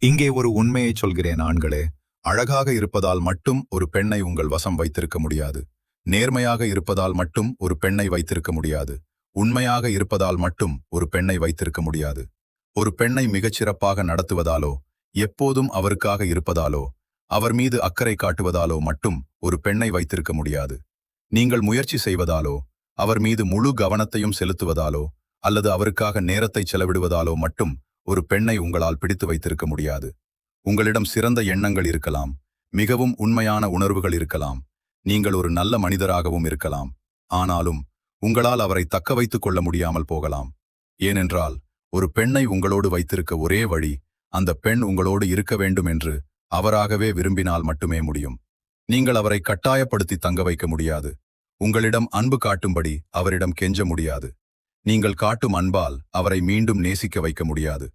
இங்கே ஒரு உண்மையைச் சொல்கிறேன் ஆண்களே. அழகாக இருப்பதால் மட்டும் ஒரு பெண்ணை உங்கள் வசம் வைத்திருக்க முடியாது. நேர்மையாக இருப்பதால் மட்டும் ஒரு பெண்ணை வைத்திருக்க முடியாது. உண்மையாக இருப்பதால் மட்டும் ஒரு பெண்ணை வைத்திருக்க முடியாது. ஒரு பெண்ணை மிகச்சிறப்பாக நடத்துவதாலோ, எப்போதும் அவருக்காக இருப்பதாலோ, அவர் மீது அக்கறை காட்டுவதாலோ மட்டும் ஒரு பெண்ணை வைத்திருக்க முடியாது. நீங்கள் முயற்சி செய்வதாலோ, அவர் மீது முழு கவனத்தையும் செலுத்துவதாலோ, அல்லது அவருக்காக நேரத்தை செலவிடுவதாலோ மட்டும் ஒரு பெண்ணை உங்களால் பிடித்து வைத்திருக்க முடியாது. உங்களிடம் சிறந்த எண்ணங்கள் இருக்கலாம், மிகவும் உண்மையான உணர்வுகள் இருக்கலாம், நீங்கள் ஒரு நல்ல மனிதராகவும் இருக்கலாம். ஆனாலும் உங்களால் அவரை தக்க வைத்துக் கொள்ள முடியாமல் போகலாம். ஏனென்றால் ஒரு பெண்ணை உங்களோடு வைத்திருக்க ஒரே வழி, அந்த பெண் உங்களோடு இருக்க வேண்டும் என்று அவராகவே விரும்பினால் மட்டுமே முடியும். நீங்கள் அவரை கட்டாயப்படுத்தி தங்க வைக்க முடியாது. உங்களிடம் அன்பு காட்டும்படி அவரிடம் கெஞ்ச முடியாது. நீங்கள் காட்டும் அன்பால் அவரை மீண்டும் நேசிக்க வைக்க முடியாது.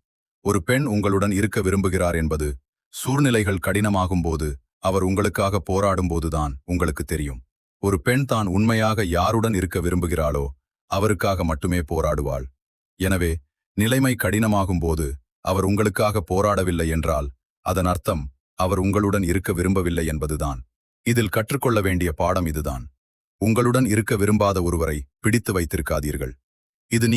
ஒரு பெண் உங்களுடன் இருக்க விரும்புகிறார் என்பது சூழ்நிலைகள் கடினமாகும் போது, அவர் உங்களுக்காக போராடும் போதுதான் உங்களுக்கு தெரியும். ஒரு பெண் தான் உண்மையாக யாருடன் இருக்க விரும்புகிறாளோ அவருக்காக மட்டுமே போராடுவாள். எனவே நிலைமை கடினமாகும் போது அவர் உங்களுக்காக போராடவில்லை என்றால் அதன் அர்த்தம் அவர் உங்களுடன் இருக்க விரும்பவில்லை என்பதுதான். இதில் கற்றுக்கொள்ள வேண்டிய பாடம் இதுதான். உங்களுடன் இருக்க விரும்பாத ஒருவரை பிடித்து வைத்திருக்காதீர்கள். இது